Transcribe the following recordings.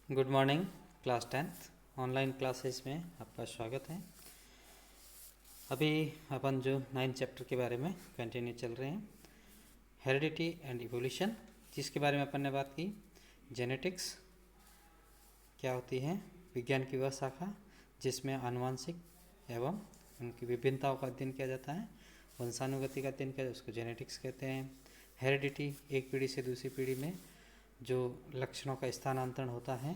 Good morning class 10th online classes में आपका स्वागत है। अभी अपन जो 9th चैप्टर के बारे में कंटिन्यू चल रहे हैं, हेरिडिटी एंड इवोल्यूशन, जिसके बारे में अपन ने बात की। जेनेटिक्स क्या होती है, विज्ञान की वह शाखा जिसमें आनुवंशिक एवं उनकी विभिन्नताओं का अध्ययन किया जाता है। वंशानुगति का अध्ययन किया जाता है, उसको जेनेटिक्स कहते हैं। हेरिडिटी, एक पीढ़ी से दूसरी पीढ़ी में जो लक्षणों का स्थानांतरण होता है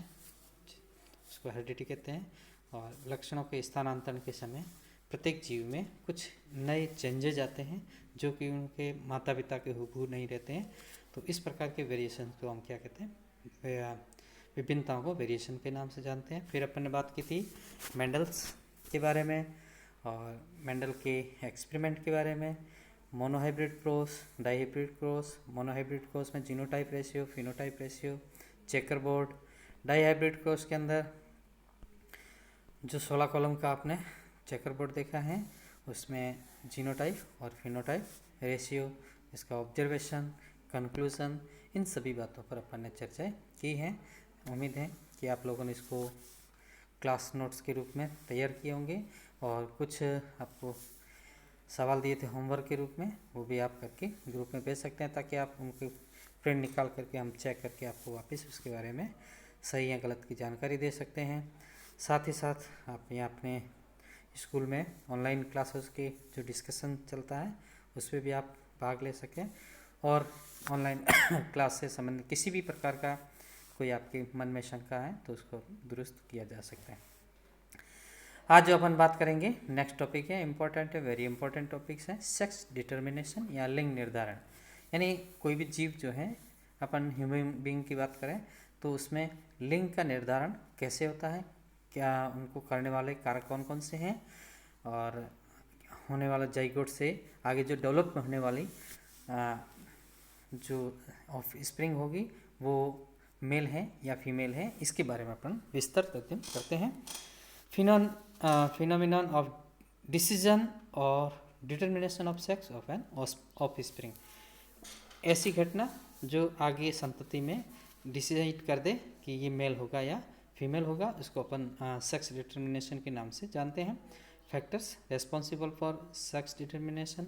उसको हेरिडिटी कहते हैं। और लक्षणों के स्थानांतरण के समय प्रत्येक जीव में कुछ नए चेंजेज आते हैं जो कि उनके माता पिता के हूबहू नहीं रहते हैं। तो इस प्रकार के वेरिएशन को हम क्या कहते हैं, विभिन्नताओं को वेरिएशन के नाम से जानते हैं। फिर अपन ने बात की थी मेंडल्स के बारे में और मेंडल के एक्सपेरिमेंट के बारे में। Monohybrid cross, dihybrid cross. Monohybrid cross में genotype ratio, phenotype ratio, checker board. Dihybrid cross के अंदर जो 16 कॉलम का आपने चेकर बोर्ड देखा है, उसमें जीनोटाइप और फिनोटाइप रेशियो, इसका ऑब्जर्वेशन, कंक्लूजन, इन सभी बातों पर अपन ने चर्चा की है। उम्मीद है कि आप लोगों ने इसको क्लास नोट्स के रूप में तैयार किए होंगे और कुछ आपको सवाल दिए थे होमवर्क के रूप में, वो भी आप करके ग्रुप में भेज सकते हैं ताकि आप उनके प्रिंट निकाल करके हम चेक करके आपको वापस उसके बारे में सही या गलत की जानकारी दे सकते हैं। साथ ही साथ आप यहाँ अपने स्कूल में ऑनलाइन क्लासेस के जो डिस्कशन चलता है उस पर भी आप भाग ले सकें और ऑनलाइन क्लास से संबंधित किसी भी प्रकार का कोई आपके मन में शंका है तो उसको दुरुस्त किया जा सकता है। आज जो अपन बात करेंगे नेक्स्ट टॉपिक है, इम्पोर्टेंट है, वेरी इंपॉर्टेंट टॉपिक्स है, सेक्स डिटर्मिनेशन या लिंग निर्धारण। यानी कोई भी जीव जो है, अपन ह्यूमन बीइंग की बात करें तो उसमें लिंग का निर्धारण कैसे होता है, क्या उनको करने वाले कारक कौन कौन से हैं और होने वाला जाइगोट से आगे जो डेवलप होने वाली जो ऑफ स्प्रिंग होगी वो मेल है या फीमेल है, इसके बारे में अपन विस्तृत अध्ययन करते हैं। फिनोमिनन ऑफ डिसीजन और determination of sex of an offspring, ऐसी घटना जो आगे संतति में डिसाइड कर दे कि ये मेल होगा या फीमेल होगा, उसको अपन सेक्स डिटर्मिनेशन के नाम से जानते हैं। Factors responsible for sex determination,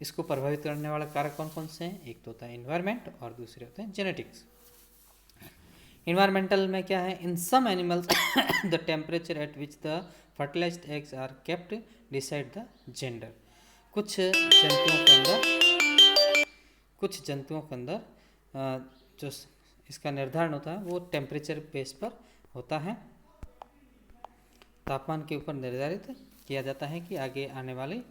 इसको प्रभावित करने वाले कारक कौन कौन से हैं, एक तो होता है इन्वायरमेंट और दूसरे होते हैं जेनेटिक्स। इन्वायरमेंटल में क्या है, in some animals the temperature at which the fertilised eggs are kept decide the gender. कुछ जंतुओं के अंदर जो इसका निर्धारण होता है वो टेम्परेचर बेस पर होता है, तापमान के ऊपर निर्धारित किया जाता है कि आगे आने वाली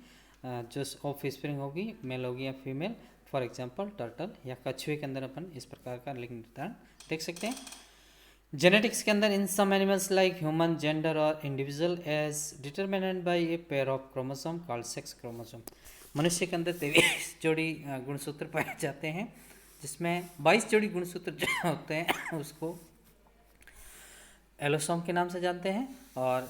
जो ऑफ स्प्रिंग होगी मेल होगी या फीमेल। फॉर एग्जांपल टर्टल या कछुए के अंदर अपन इस प्रकार का लिंग निर्धारण देख सकते हैं। जेनेटिक्स के अंदर in some animals like human gender और individual is determined by a pair of chromosome called sex chromosome. मनुष्य के अंदर 23 जोड़ी गुणसूत्र पाए जाते हैं, जिसमें 22 जोड़ी गुणसूत्र जो होते हैं उसको एलोसोम के नाम से जानते हैं और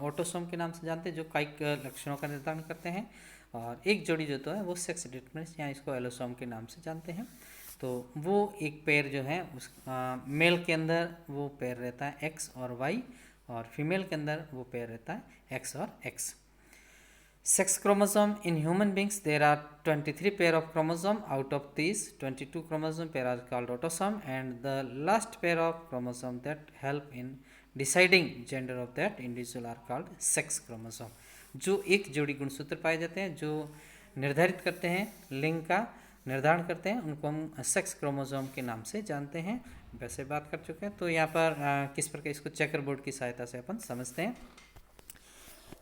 ऑटोसोम के नाम से जानते हैं, जो कायिक लक्षणों का निर्धारण करते हैं। और एक जोड़ी जो तो है वो सेक्स डिटर्मिनेशन या इसको एलोसोम के नाम से जानते हैं। तो वो एक पेयर जो है उस मेल के अंदर वो पेयर रहता है एक्स और वाई, और फीमेल के अंदर वो पेयर रहता है एक्स और x. Sex chromosome in human beings, there are 23 pair of chromosome. Out of these 22 chromosome pair are called autosome, and the last pair of chromosome that help in deciding gender of that individual are called sex chromosome. जो एक जोड़ी गुणसूत्र पाए जाते हैं जो निर्धारित करते हैं लिंग का निर्धारण करते हैं, उनको हम सेक्स क्रोमोसोम के नाम से जानते हैं। वैसे बात कर चुके हैं, तो यहाँ पर किस प्रकार इसको चेकर बोर्ड की सहायता से अपन समझते हैं।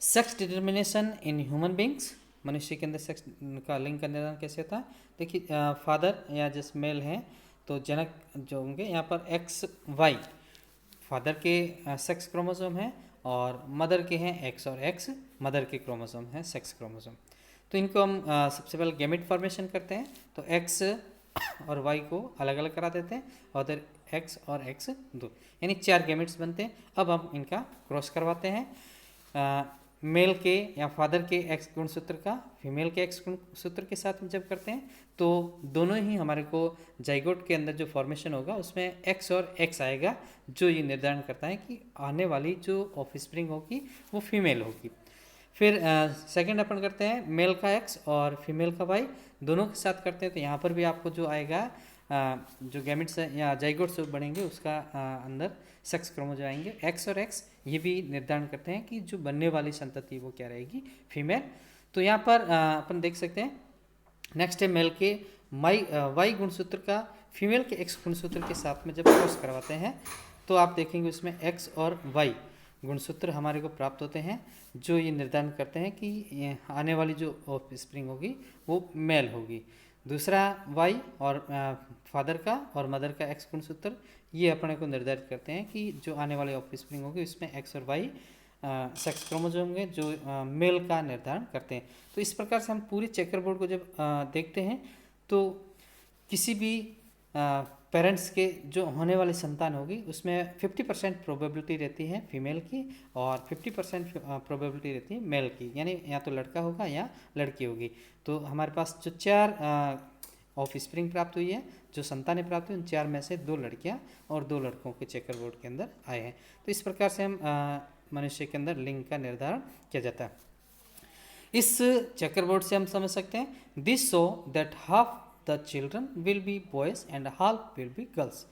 Sex determination in human beings, मनुष्य के अंदर सेक्स का लिंग का निर्धारण कैसे होता है। देखिए फादर या जिस मेल हैं तो जनक जो होंगे यहाँ पर एक्स वाई फादर के सेक्स क्रोमोसोम है और मदर के हैं एक्स और एक्स मदर के क्रोमोसोम हैं सेक्स क्रोमोसोम। तो इनको हम सबसे पहले गैमेट फॉर्मेशन करते हैं, तो एक्स और वाई को अलग अलग करा देते हैं और उधर एक्स और एक्स दो, यानी 4 गैमेट्स बनते हैं। अब हम इनका क्रॉस करवाते हैं। मेल के या फादर के एक्स गुणसूत्र का फीमेल के एक्स गुणसूत्र के साथ में जब करते हैं तो दोनों ही हमारे को जाइगोट के अंदर जो फॉर्मेशन होगा उसमें एक्स और एक्स आएगा, जो ये निर्धारण करता है कि आने वाली जो ऑफस्प्रिंग होगी वो फीमेल होगी। फिर सेकंड अपन करते हैं मेल का एक्स और फीमेल का वाई दोनों के साथ करते हैं, तो यहाँ पर भी आपको जो आएगा जो गैमेट्स या जाइगोट्स बनेंगे उसका अंदर सेक्स क्रोमोसोम आएंगे एक्स और एक्स, ये भी निर्धारण करते हैं कि जो बनने वाली संतति वो क्या रहेगी, फीमेल। तो यहाँ पर अपन देख सकते हैं नेक्स्ट है मेल के वाई गुणसूत्र का फीमेल के एक्स गुणसूत्र के साथ में जब क्रॉस करवाते हैं तो आप देखेंगे उसमें एक्स और वाई गुणसूत्र हमारे को प्राप्त होते हैं, जो ये निर्धारण करते हैं कि आने वाली जो ऑफस्प्रिंग होगी वो मेल होगी। दूसरा वाई और फादर का और मदर का एक्स गुणसूत्र ये अपने को निर्धारित करते हैं कि जो आने वाली ऑफस्प्रिंग होगी उसमें एक्स और वाई सेक्स क्रोमोसोम होंगे जो मेल का निर्धारण करते हैं। तो इस प्रकार से हम पूरे चेकर बोर्ड को जब देखते हैं तो किसी भी पेरेंट्स के जो होने वाली संतान होगी उसमें 50% प्रोबेबिलिटी रहती है फीमेल की और 50% प्रोबेबिलिटी रहती है मेल की, यानी या तो लड़का होगा या लड़की होगी। तो हमारे पास जो 4 ऑफस्प्रिंग प्राप्त हुई है, जो संतानें प्राप्त हुई, उन 4 में से 2 लड़कियां और 2 लड़कों के चेकर बोर्ड के अंदर आए हैं। तो इस प्रकार से हम मनुष्य के अंदर लिंग का निर्धारण किया जाता है। इस चेकर बोर्ड से हम समझ सकते हैं this show that half the children will be boys and half will be girls,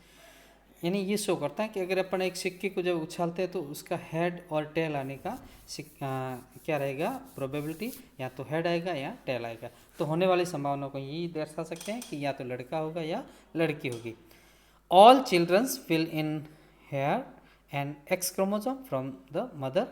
यानी ये शो करता है कि अगर अपन एक सिक्के को जब उछालते हैं तो उसका हेड और टेल आने का क्या रहेगा प्रोबेबिलिटी, या तो हेड आएगा या टेल आएगा। तो होने वाली संभावना को यही दर्शा सकते हैं कि या तो लड़का होगा या लड़की होगी। All childrens will inherit an X chromosome from the mother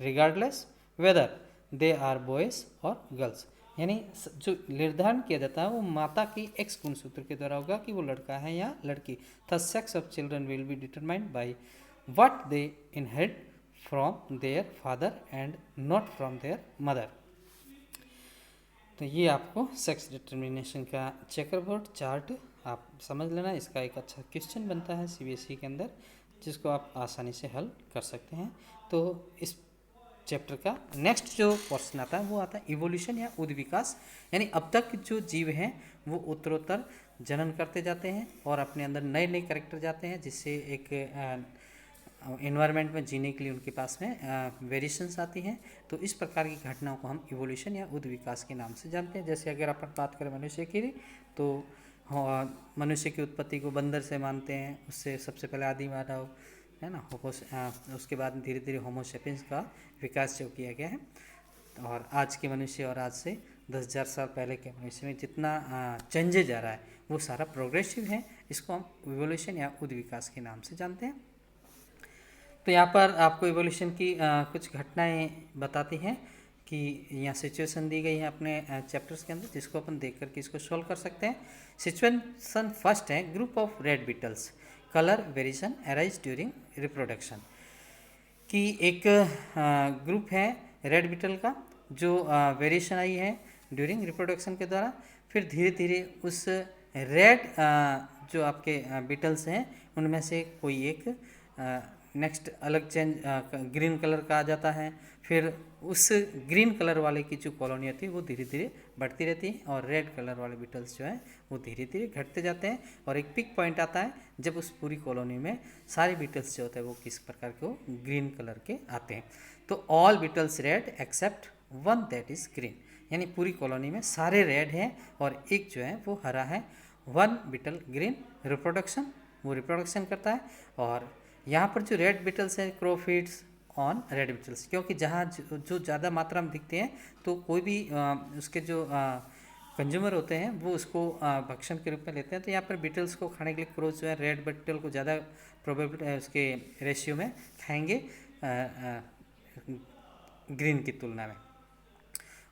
regardless whether they are boys और गर्ल्स, यानी जो निर्धारण किया जाता है वो माता की एक्स गुणसूत्र के द्वारा होगा कि वो लड़का है या लड़की। The sex of children will be determined by what they inherit from their father and not from there mother. तो ये आपको सेक्स डिटर्मिनेशन का चेकर बोर्ड चार्ट आप समझ लेना, इसका एक अच्छा क्वेश्चन बनता है सीबीएसई के अंदर जिसको आप आसानी से हल कर सकते हैं। तो इस चैप्टर का नेक्स्ट जो पोर्शन आता है वो आता है इवोल्यूशन या उद्विकास, यानी अब तक जो जीव हैं वो उत्तरोत्तर जनन करते जाते हैं और अपने अंदर नए नए कैरेक्टर जाते हैं, जिससे एक एनवायरनमेंट में जीने के लिए उनके पास में वेरिएशंस आती हैं। तो इस प्रकार की घटनाओं को हम इवोल्यूशन या उद्विकास के नाम से जानते हैं। जैसे अगर अपन बात करें मनुष्य की तो मनुष्य की उत्पत्ति को बंदर से मानते हैं, उससे सबसे पहले आदि मानव है ना, उसके बाद धीरे धीरे होमो सेपियंस का विकास जो किया गया है। और आज के मनुष्य और आज से 10,000 साल पहले के मनुष्य में जितना चेंजेज आ रहा है वो सारा प्रोग्रेसिव है, इसको हम इवोल्यूशन या उद्विकास के नाम से जानते हैं। तो यहाँ पर आपको इवोल्यूशन की कुछ घटनाएं बताती हैं कि यहाँ सिचुएशन दी गई है अपने चैप्टर्स के अंदर, जिसको अपन देख करके इसको सॉल्व कर सकते हैं। सिचुएशन फर्स्ट है group of red Beatles colour variation arise during reproduction, कि एक ग्रुप है रेड बीटल का जो वेरिएशन आई है ड्यूरिंग रिप्रोडक्शन के द्वारा। फिर धीरे धीरे उस रेड जो आपके बीटल्स हैं उनमें से कोई एक नेक्स्ट अलग चेंज ग्रीन कलर का आ जाता है। फिर उस ग्रीन कलर वाले की जो कॉलोनी होती है वो धीरे धीरे बढ़ती रहती है और रेड कलर वाले बीटल्स जो हैं वो धीरे धीरे घटते जाते हैं। और एक पिक पॉइंट आता है जब उस पूरी कॉलोनी में सारे बीटल्स जो होते हैं वो किस प्रकार के वो ग्रीन कलर के आते हैं। तो all beetles red except one that is green, यानी पूरी कॉलोनी में सारे रेड हैं और एक जो है वो हरा है। वन बीटल ग्रीन रिप्रोडक्शन, वो रिप्रोडक्शन करता है। और यहाँ पर जो रेड बीटल्स हैं क्रोफिड्स ऑन रेड बीटल्स, क्योंकि जहाँ जो ज़्यादा मात्रा में दिखते हैं तो कोई भी उसके जो कंज्यूमर होते हैं वो उसको भक्षण के रूप में लेते हैं। तो यहाँ पर बीटल्स को खाने के लिए क्रोज जो है रेड बीटल को ज़्यादा प्रोबेबिलिटी उसके रेशियो में खाएंगे ग्रीन की तुलना में।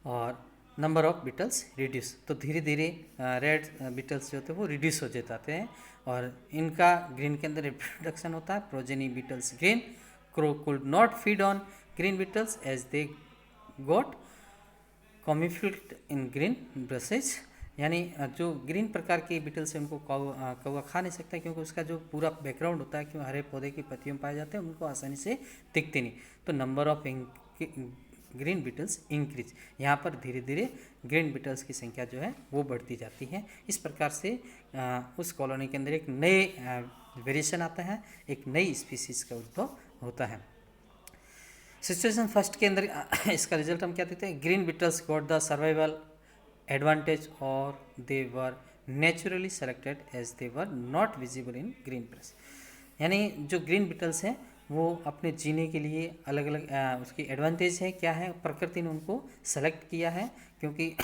और नंबर ऑफ बीटल्स रिड्यूस, तो धीरे धीरे रेड बीटल्स जो होते हैं वो रिड्यूस हो जाते हैं और इनका ग्रीन के अंदर रिप्रोडक्शन होता है। Progeny beetles green, crow could not feed on green beetles as they got camouflaged in green bushes, यानी जो ग्रीन प्रकार के बीटल्स हैं उनको कौवा खा नहीं सकता क्योंकि उसका जो पूरा बैकग्राउंड होता है कि हरे पौधे की पत्तियों में पाए जाते हैं, उनको आसानी से दिखते नहीं। तो number of green beetles increase, यहाँ पर धीरे धीरे ग्रीन बीटल्स की संख्या जो है वो बढ़ती जाती है। इस प्रकार से उस कॉलोनी के अंदर एक नए वेरिएशन आता है, एक नई स्पीसीज का उद्भव होता है। सिचुएशन फर्स्ट के अंदर इसका रिजल्ट हम क्या देते हैं, green beetles got the survival advantage और they were naturally selected as they were not visible in green press. यानी जो ग्रीन बीटल्स हैं वो अपने जीने के लिए अलग अलग उसकी एडवांटेज है, क्या है, प्रकृति ने उनको सेलेक्ट किया है, क्योंकि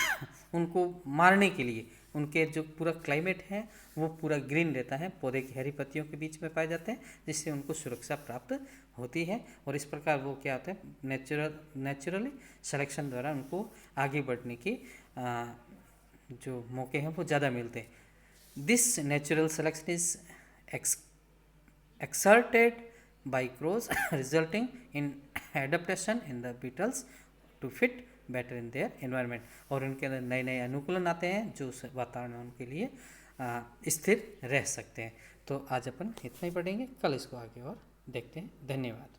उनको मारने के लिए उनके जो पूरा क्लाइमेट है वो पूरा ग्रीन रहता है, पौधे की हरी पत्तियों के बीच में पाए जाते हैं, जिससे उनको सुरक्षा प्राप्त होती है। और इस प्रकार वो क्या होता है, नेचुरली सिलेक्शन द्वारा उनको आगे बढ़ने की जो मौके हैं वो ज़्यादा मिलते हैं। This natural selection is exerted by crows resulting in adaptation in the beetles to fit better in their environment। और उनके अंदर नए नए अनुकूलन आते हैं जो उस वातावरण में उनके लिए स्थिर रह सकते हैं। तो आज अपन इतना ही पढ़ेंगे, कल इसको आगे और देखते हैं। धन्यवाद।